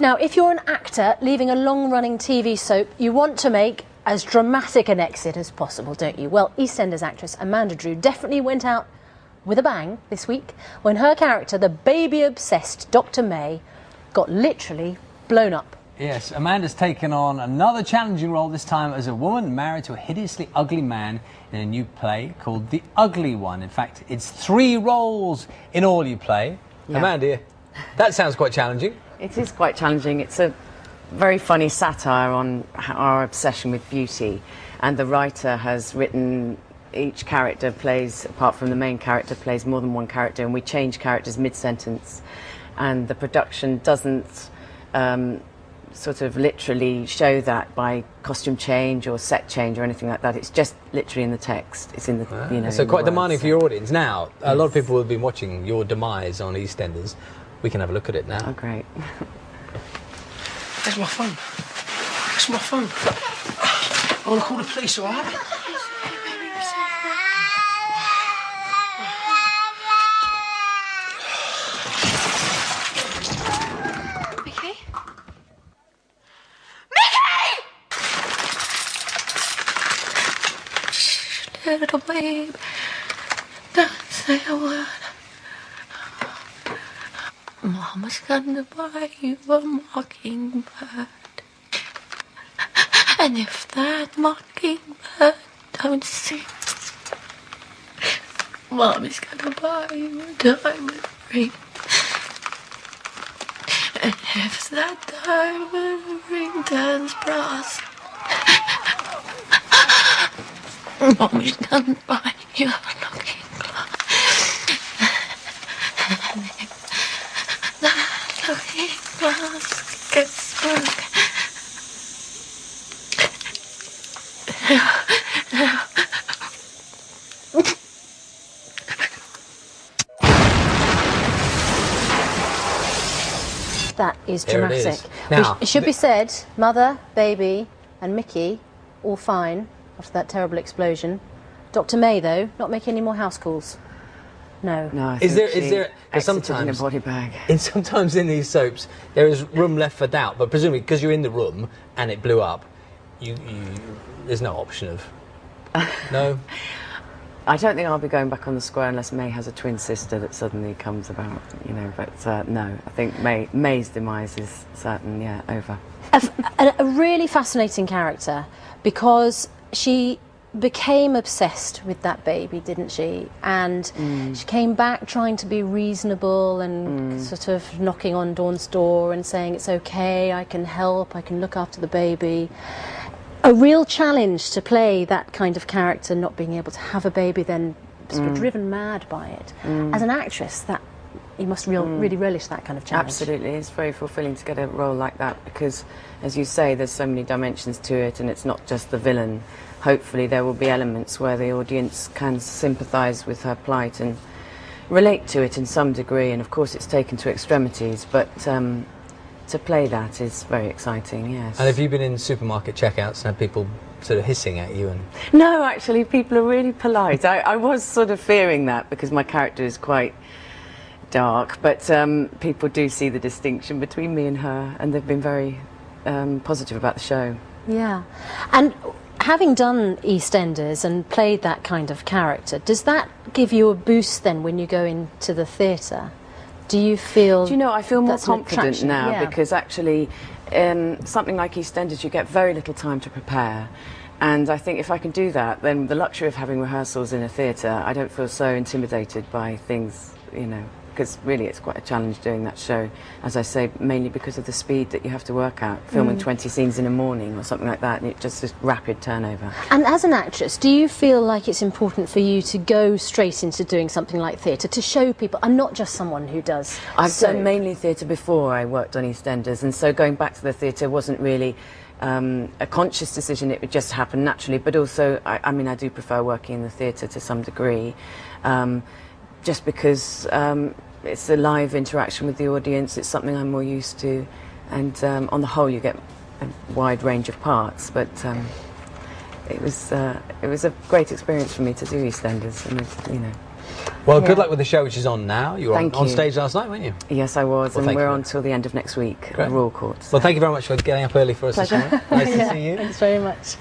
Now, if you're an actor leaving a long-running TV soap, you want to make as dramatic an exit as possible, don't you? Well, EastEnders actress Amanda Drew definitely went out with a bang this week when her character, the baby-obsessed Dr. May, got literally blown up. Yes, Amanda's taken on another challenging role, this time as a woman married to a hideously ugly man in a new play called The Ugly One. In fact, it's 3 roles in all you play. Yeah. Amanda, that sounds quite challenging. It is quite challenging. It's a very funny satire on our obsession with beauty, and the writer has written each character plays, apart from the main character, plays more than one character, and we change characters mid-sentence, and the production doesn't sort of literally show that by costume change or set change or anything like that. It's just literally in the text. It's in the, you know. So quite demanding for your audience. Now, a lot of people will be watching your demise on EastEnders. We can have a look at it now. Oh, great. Where's my phone? Where's my phone? I want to call the police, all right? Mickey? Mickey! Little babe, don't say a word. Mama's gonna buy you a mockingbird. And if that mockingbird don't sing, Mommy's gonna buy you a diamond ring. And if that diamond ring turns brass, Mommy's gonna buy you a looking glass. And if that looking glass gets broken, That is dramatic. It is. Now, it should be said, mother, baby and Mickey, all fine after that terrible explosion. Dr. May, though, not making any more house calls. No. No, is there sometimes in a body bag. Sometimes in these soaps there is room left for doubt, but presumably because you're in the room and it blew up, there's no option of no. I don't think I'll be going back on the square unless May has a twin sister that suddenly comes about, you know. But no, I think May's demise is certain. Yeah, over. A really fascinating character because she became obsessed with that baby, didn't she? And she came back trying to be reasonable and sort of knocking on Dawn's door and saying, it's okay, I can help, I can look after the baby. A real challenge to play that kind of character, not being able to have a baby, then sort of driven mad by it. As an actress, that you must really relish that kind of challenge. Absolutely, it's very fulfilling to get a role like that because, as you say, there's so many dimensions to it, and it's not just the villain. Hopefully there will be elements where the audience can sympathise with her plight and relate to it in some degree, and of course it's taken to extremities, but to play that is very exciting, yes. And have you been in supermarket checkouts and had people sort of hissing at you? No, actually, people are really polite. I was sort of fearing that because my character is quite dark, but people do see the distinction between me and her, and they've been very positive about the show. Yeah. And having done EastEnders and played that kind of character, does that give you a boost then when you go into the theatre? Do you feel... Do you know, I feel more confident now, yeah. Because actually something like EastEnders, you get very little time to prepare. And I think if I can do that, then the luxury of having rehearsals in a theatre, I don't feel so intimidated by things, you know, because really it's quite a challenge doing that show, as I say, mainly because of the speed that you have to work at, filming 20 scenes in a morning or something like that, and it's just this rapid turnover. And as an actress, do you feel like it's important for you to go straight into doing something like theatre, to show people, I'm not just someone who does I've done mainly theatre before I worked on EastEnders, and so going back to the theatre wasn't really a conscious decision, it would just happen naturally, but also, I mean, I do prefer working in the theatre to some degree, just because it's a live interaction with the audience, it's something I'm more used to, and on the whole you get a wide range of parts, but it was a great experience for me to do EastEnders, and you know. Well, good luck with the show, which is on now. You were Thank on you. stage last night, weren't you? Yes, I was, Well, and thank we're you. on till the end of next week Great. at Royal Court. Well, thank you very much for getting up early for us this Pleasure. morning. Nice to see you. Thanks very much.